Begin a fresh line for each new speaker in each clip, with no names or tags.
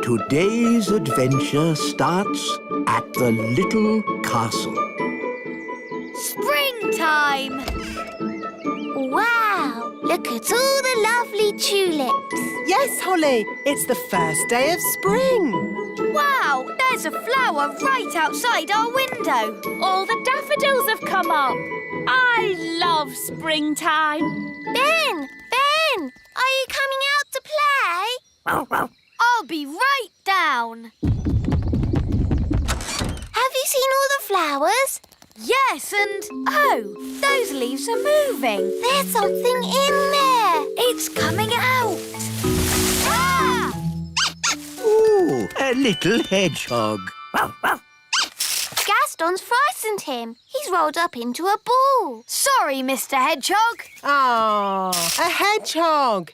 Today's adventure starts at the little castle.
Springtime!
Wow! Look at all the lovely tulips.
Yes, Holly, it's the first day of spring.
Wow, there's a flower right outside our window.
All the daffodils have come up. I love springtime.
Ben! Ben! Are you coming out to play?
I'll be right down.
Have you seen all the flowers?
Yes, and oh, those leaves are moving.
There's something in there.
It's coming out. Ah!
Ooh, a little hedgehog.
Gaston's frightened him. He's rolled up into a ball.
Sorry, Mr. Hedgehog.
Ah, a hedgehog.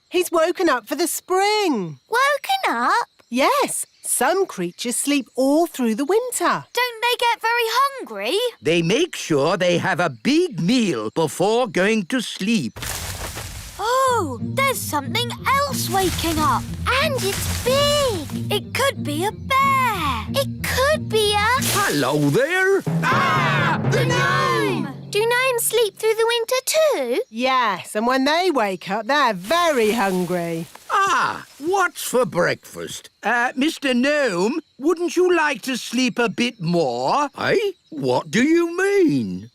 He's woken up for the spring.
Woken up?
Yes, some creatures sleep all through the winter.
Don't they get very hungry?
They make sure they have a big meal before going to sleep.
Oh, there's something else waking up.
And it's big.
It could be a bear.
It could be a...
Hello there. Ah, the
gnome!
Do gnomes sleep through the winter too?
Yes, and when they wake up, they're very hungry.
Ah, what's for breakfast? Mr. Gnome, wouldn't you like to sleep a bit more? Eh? What do you mean?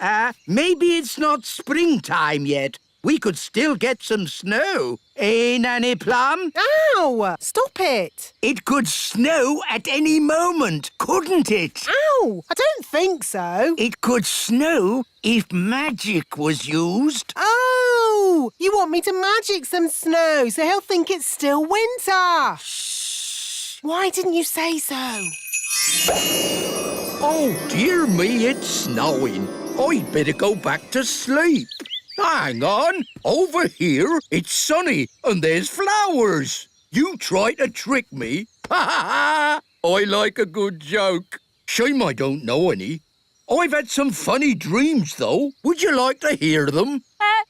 Maybe it's not springtime yet. We could still get some snow. Eh, Nanny Plum?
Ow! Stop it.
It could snow at any moment, couldn't it?
Ow! I don't think so.
It could snow if magic was used.
Oh! You want me to magic some snow so he'll think it's still winter.
Shh.
Why didn't you say so?
Oh, dear me, it's snowing. I'd better go back to sleep. Hang on. Over here, it's sunny and there's flowers. You try to trick me? Ha ha ha! I like a good joke. Shame I don't know any. I've had some funny dreams, though. Would you like to hear them?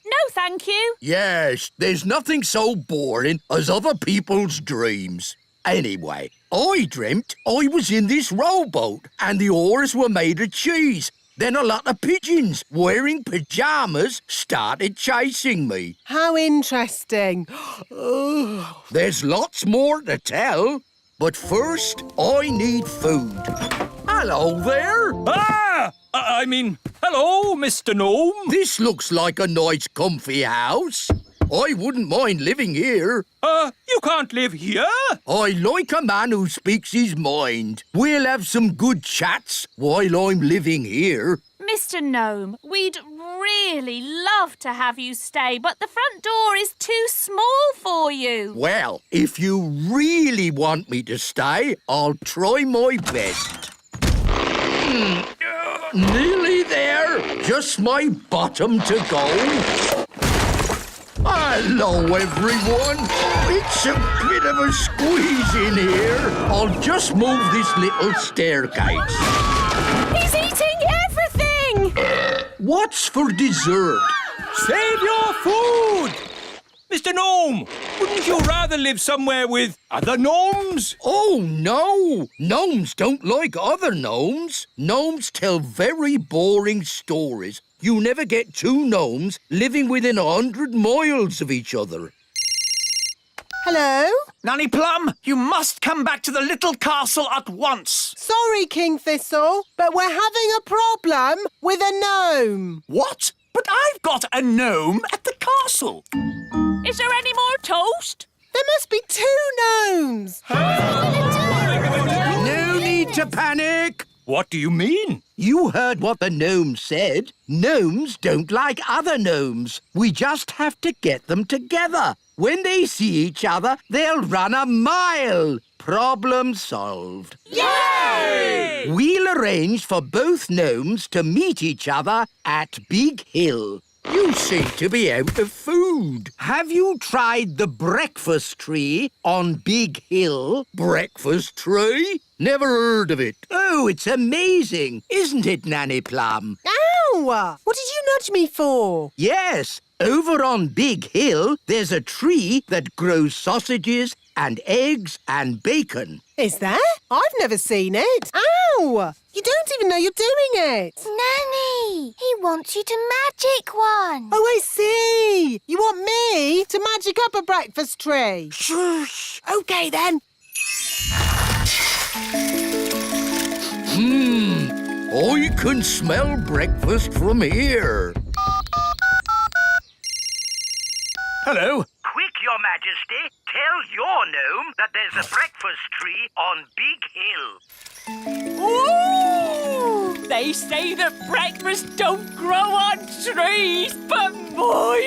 No, thank you.
Yes, there's nothing so boring as other people's dreams. Anyway, I dreamt I was in this rowboat and the oars were made of cheese. Then a lot of pigeons wearing pyjamas started chasing me.
How interesting. Oh.
There's lots more to tell, but first I need food. Hello there.
Hello, Mr. Gnome.
This looks like a nice comfy house. I wouldn't mind living here.
You can't live here.
I like a man who speaks his mind. We'll have some good chats while I'm living here.
Mr. Gnome, we'd really love to have you stay, but the front door is too small for you.
Well, if you really want me to stay, I'll try my best. Nearly there. Just my bottom to go. Hello, everyone. It's a bit of a squeeze in here. I'll just move this little staircase.
He's eating everything!
What's for dessert?
Save your food. Mr. Gnome, wouldn't you rather live somewhere with other gnomes?
Oh, no. Gnomes don't like other gnomes. Gnomes tell very boring stories. You never get two gnomes living within 100 miles of each other.
Hello?
Nanny Plum, you must come back to the little castle at once.
Sorry, King Thistle, but we're having a problem with a gnome.
What? But I've got a gnome at the castle.
Is there any more toast?
There must be two gnomes.
No need to panic.
What do you mean?
You heard what the gnome said. Gnomes don't like other gnomes. We just have to get them together. When they see each other, they'll run a mile. Problem solved.
Yay!
We'll arrange for both gnomes to meet each other at Big Hill. You seem to be out of food. Have you tried the breakfast tree on Big Hill? Breakfast tree? Never heard of it. Oh, it's amazing, isn't it, Nanny Plum?
Ow! What did you nudge me for?
Yes, over on Big Hill, there's a tree that grows sausages, and eggs and bacon.
Is there? I've never seen it. Ow! You don't even know you're doing it.
Nanny, he wants you to magic one.
Oh, I see. You want me to magic up a breakfast tree? Shush. OK, then.
I can smell breakfast from here.
Hello.
Quick, Your Majesty. Tell your gnome that there's a breakfast tree on Big Hill.
Ooh! They say that breakfast don't grow on trees, but my.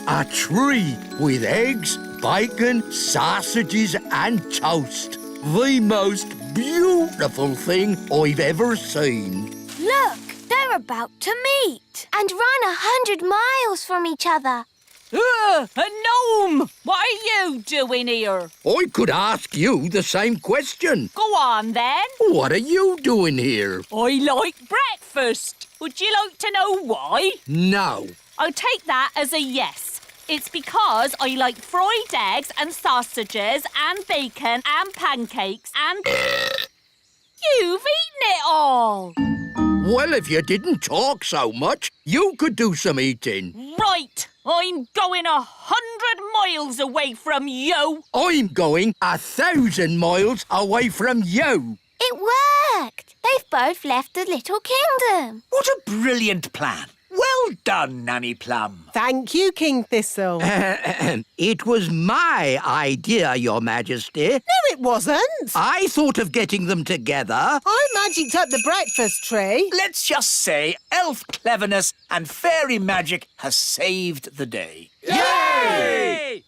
A tree with eggs, bacon, sausages and toast. The most beautiful thing I've ever seen.
Look, they're about to meet.
And run 100 miles from each other.
A gnome! What are you doing here?
I could ask you the same question.
Go on, then.
What are you doing here?
I like breakfast. Would you like to know why?
No.
I'll take that as a yes. It's because I like fried eggs and sausages and bacon and pancakes and... You've eaten it all!
Well, if you didn't talk so much, you could do some eating.
Right! I'm going 100 miles away from you!
I'm going 1,000 miles away from you.
It worked. They've both left the little kingdom.
What a brilliant plan. Well done, Nanny Plum.
Thank you, King Thistle.
It was my idea, Your Majesty.
No, it wasn't.
I thought of getting them together.
I magicked up the breakfast tree.
Let's just say elf cleverness and fairy magic has saved the day.
Yay!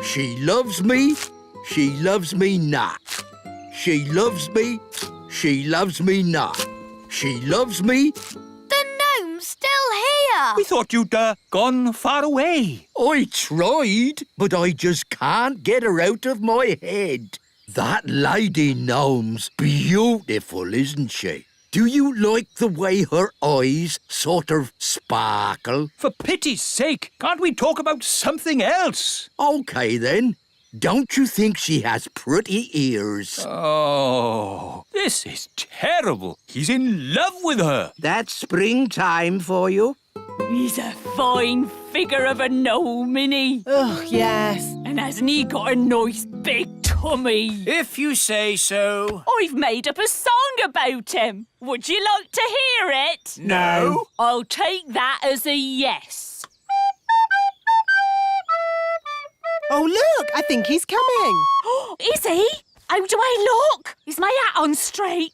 She loves me. She loves me not. She loves me. She loves me not. She loves me.
The gnome's still here.
We thought you'd gone far away.
I tried, but I just can't get her out of my head. That lady gnome's beautiful, isn't she? Do you like the way her eyes sort of sparkle?
For pity's sake, can't we talk about something else?
OK, then. Don't you think she has pretty ears?
Oh, this is terrible. He's in love with her.
That's springtime for you.
He's a fine figure of a gnome, isn't he?
Oh, yes.
And hasn't he got a nice big tummy?
If you say so.
I've made up a song about him. Would you like to hear it?
No.
I'll take that as a yes.
Oh, look, I think he's coming.
Is he? How do I look? Is my hat on straight?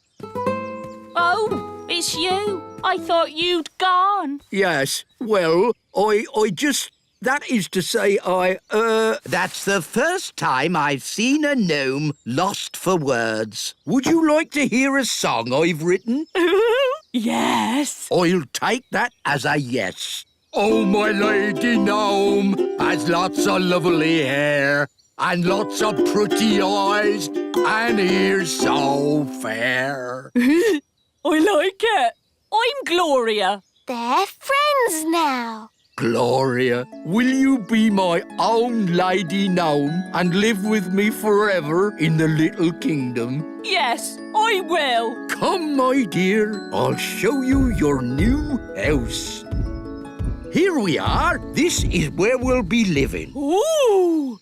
Oh, it's you. I thought you'd gone.
Yes, well, I just... That is to say, That's the first time I've seen a gnome lost for words. Would you like to hear a song I've written?
Yes.
I'll take that as a yes. Oh, my lady gnome has lots of lovely hair and lots of pretty eyes and ears so fair.
I like it. I'm Gloria.
They're friends now.
Gloria, will you be my own lady gnome and live with me forever in the little kingdom?
Yes, I will.
Come, my dear, I'll show you your new house. Here we are. This is where we'll be living.
Ooh.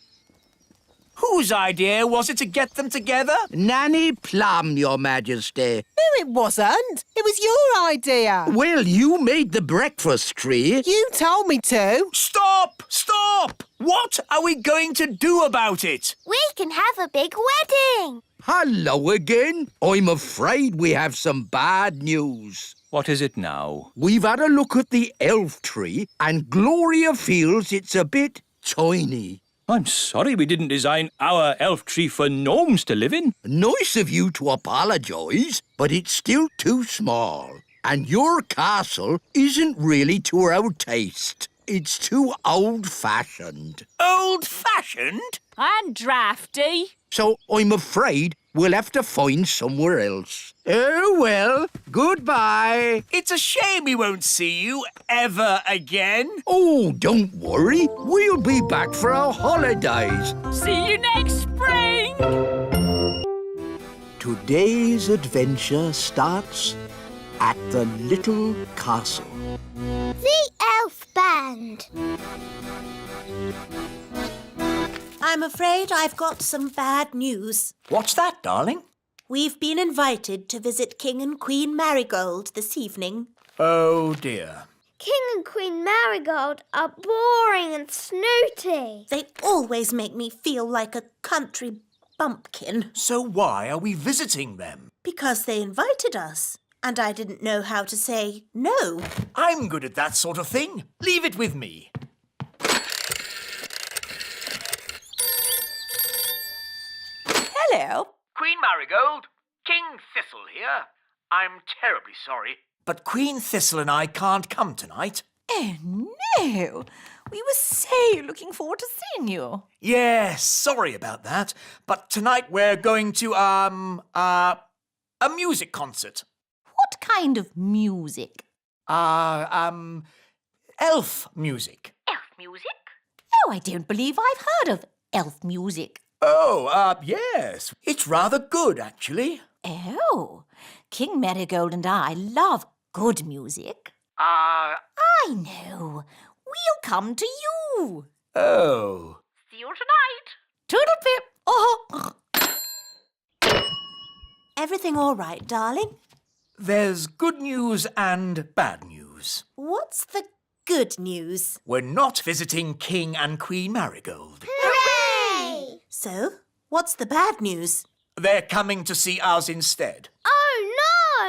Whose idea was it to get them together?
Nanny Plum, Your Majesty.
No, it wasn't. It was your idea.
Well, you made the breakfast tree.
You told me to.
Stop! Stop! What are we going to do about it?
We can have a big wedding.
Hello again. I'm afraid we have some bad news.
What is it now?
We've had a look at the elf tree and Gloria feels it's a bit tiny.
I'm sorry we didn't design our elf tree for gnomes to live in.
Nice of you to apologise, but it's still too small. And your castle isn't really to our taste. It's too old-fashioned.
Old-fashioned?
And drafty.
So I'm afraid we'll have to find somewhere else. Oh, well, goodbye.
It's a shame we won't see you ever again.
Oh, don't worry. We'll be back for our holidays.
See you next spring!
Today's adventure starts at the little castle.
The elf band.
I'm afraid I've got some bad news.
What's that, darling?
We've been invited to visit King and Queen Marigold this evening.
Oh, dear.
King and Queen Marigold are boring and snooty.
They always make me feel like a country bumpkin
So why are we visiting them?
because they invited us, and I didn't know how to say no.
I'm good at that sort of thing. Leave it with me.
Hello.
Queen Marigold, King Thistle here. I'm terribly sorry.
But Queen Thistle and I can't come tonight.
Oh, no. We were so looking forward to seeing you.
Yes, sorry about that. But tonight we're going to, a music concert.
What kind of music?
Elf music.
Elf music?
Oh, I don't believe I've heard of elf music.
Oh, yes. It's rather good, actually.
Oh, King Marigold and I love good music. I know. We'll come to you.
Oh.
See you tonight.
Toodle-pip. Oh.
Everything all right, darling?
There's good news and bad news.
What's the good news?
We're not visiting King and Queen Marigold.
Hooray!
So, what's the bad news?
They're coming to see us instead.
Oh,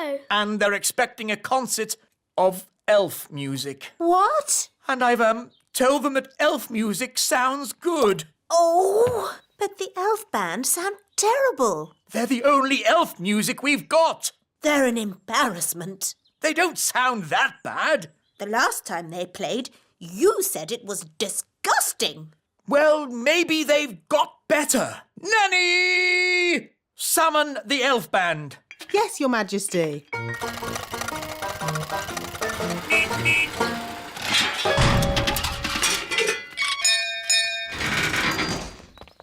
no!
And they're expecting a concert of elf music.
What?
And I've, told them that elf music sounds good.
Oh, but the elf band sound terrible.
They're the only elf music we've got.
They're an embarrassment.
They don't sound that bad.
The last time they played, you said it was disgusting.
Well, maybe they've got better. Nanny! Summon the elf band.
Yes, Your Majesty.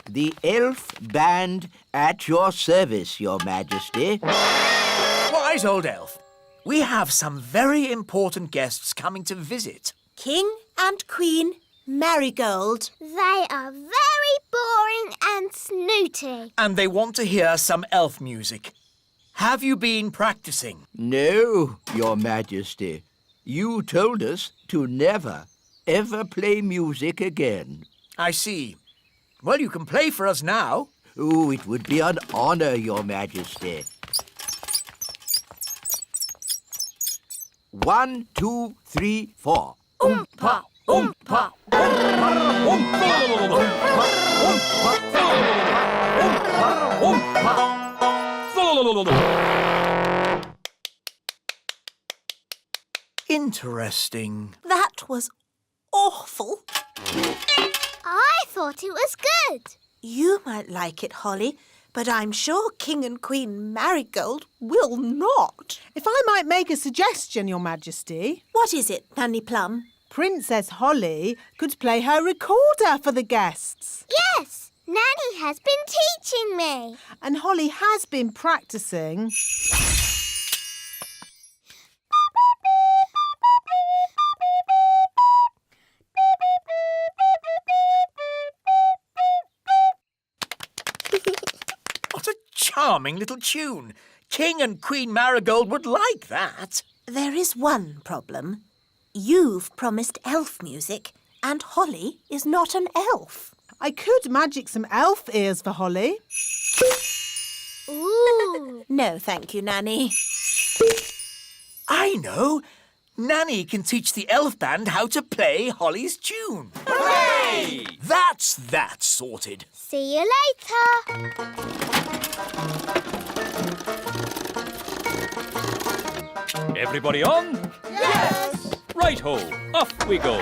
The elf band at your service, Your Majesty.
Wise old elf. We have some very important guests coming to visit.
King and Queen Marigold.
They are very boring and snooty.
And they want to hear some elf music. Have you been practicing?
No, Your Majesty. You told us to never, ever play music again.
I see. Well, you can play for us now.
Oh, it would be an honor, Your Majesty. 1, 2, 3, 4.
Oompa, oompa,
Interesting.
That was awful.
I thought it was good.
You might like it, Holly, but I'm sure King and Queen Marigold will not.
If I might make a suggestion, Your Majesty,
What is it, Nanny Plum?
Princess Holly could play her recorder for the guests.
Yes, Nanny has been teaching me.
And Holly has been practicing.
What a charming little tune. King and Queen Marigold would like that.
There is one problem. You've promised elf music, and Holly is not an elf.
I could magic some elf ears for Holly.
Ooh.
No, thank you, Nanny.
I know. Nanny can teach the elf band how to play Holly's tune.
Hooray!
That's that sorted.
See you later.
Everybody on?
Yes.
Right-ho, off we go.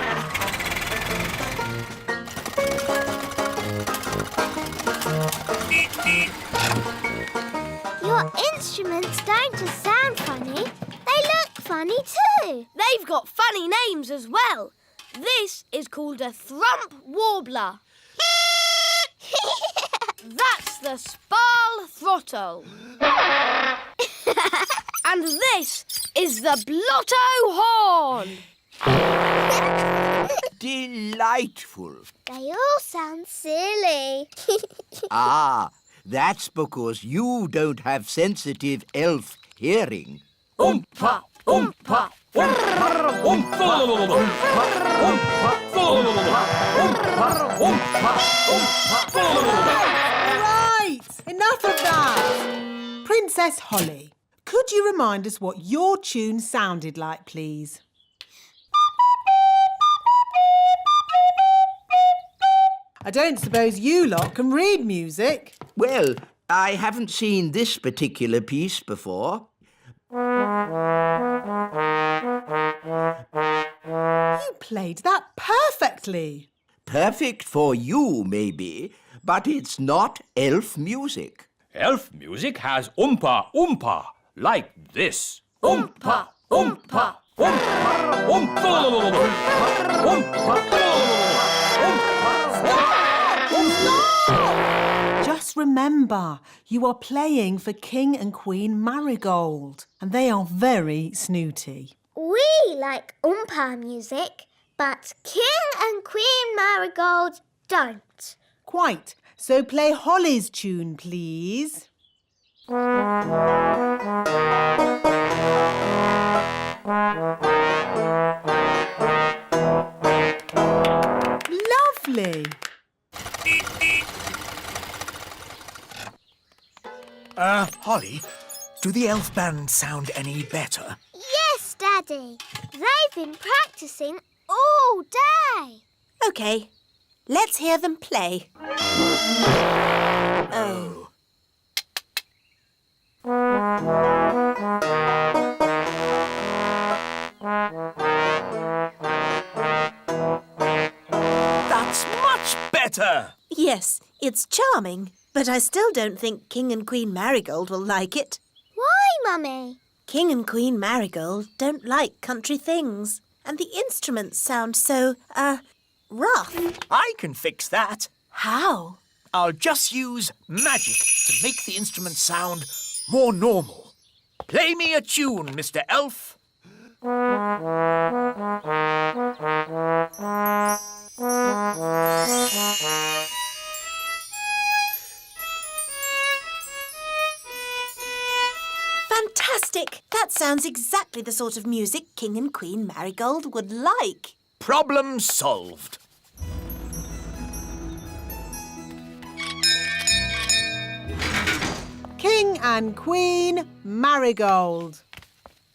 Your instruments don't just sound funny, they look funny too.
They've got funny names as well. This is called a thrump warbler. That's the sparl throttle. And this is the blotto horn.
Delightful.
They all sound silly.
Ah, that's because you don't have sensitive elf hearing.
Oompa, oompa, oompa, oompa,
Right, enough of that. Princess Holly, could you remind us what your tune sounded like, please? I don't suppose you lot can read music.
Well, I haven't seen this particular piece before.
You played that perfectly.
Perfect for you, maybe, but it's not elf music.
Elf music has oompa, oompa, like this. Oompa, oompa, oompa, oompa,
Just remember, you are playing for King and Queen Marigold, and they are very snooty.
We like Oompa music, but King and Queen Marigold don't.
Quite. So play Holly's tune, please. Lovely.
Holly, do the elf band sound any better?
Yes, Daddy. They've been practicing all day.
OK, let's hear them play. Oh.
That's much better!
Yes, it's charming, but I still don't think King and Queen Marigold will like it.
Why, Mummy?
King and Queen Marigold don't like country things, and the instruments sound so, rough.
I can fix that.
How?
I'll just use magic to make the instrument sound more normal. Play me a tune, Mr. Elf.
Fantastic! That sounds exactly the sort of music King and Queen Marigold would like.
Problem solved.
King and Queen Marigold.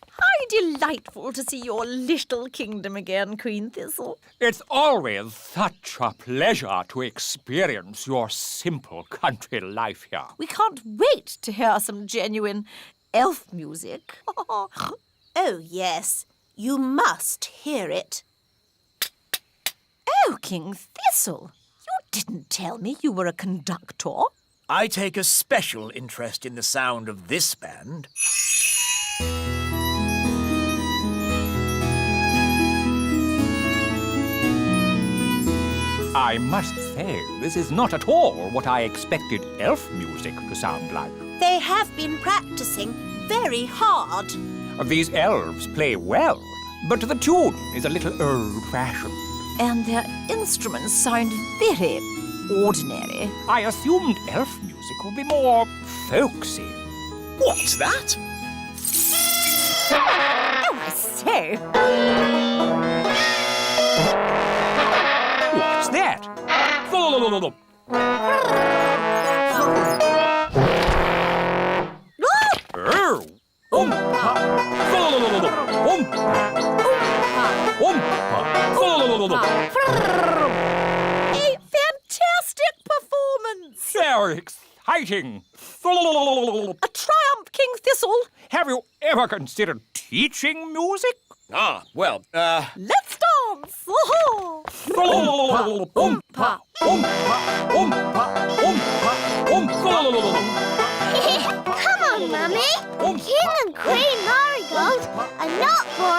How delightful to see your little kingdom again, Queen Thistle.
It's always such a pleasure to experience your simple country life here.
We can't wait to hear some genuine elf music.
Oh, yes. You must hear it.
Oh, King Thistle, you didn't tell me you were a conductor.
I take a special interest in the sound of this band.
I must say, this is not at all what I expected elf music to sound like.
They have been practicing very hard.
These elves play well, but the tune is a little old-fashioned.
And their instruments sound very ordinary.
I assumed elf music would be more folksy.
What's that?
Oh, I say.
What's that?
A fantastic performance!
Very exciting.
A triumph, King Thistle.
Have you ever considered teaching music?
Well,
Let's dance. Oh.
Oompa, oompa, oompa, oompa, oompa, oompa,
Football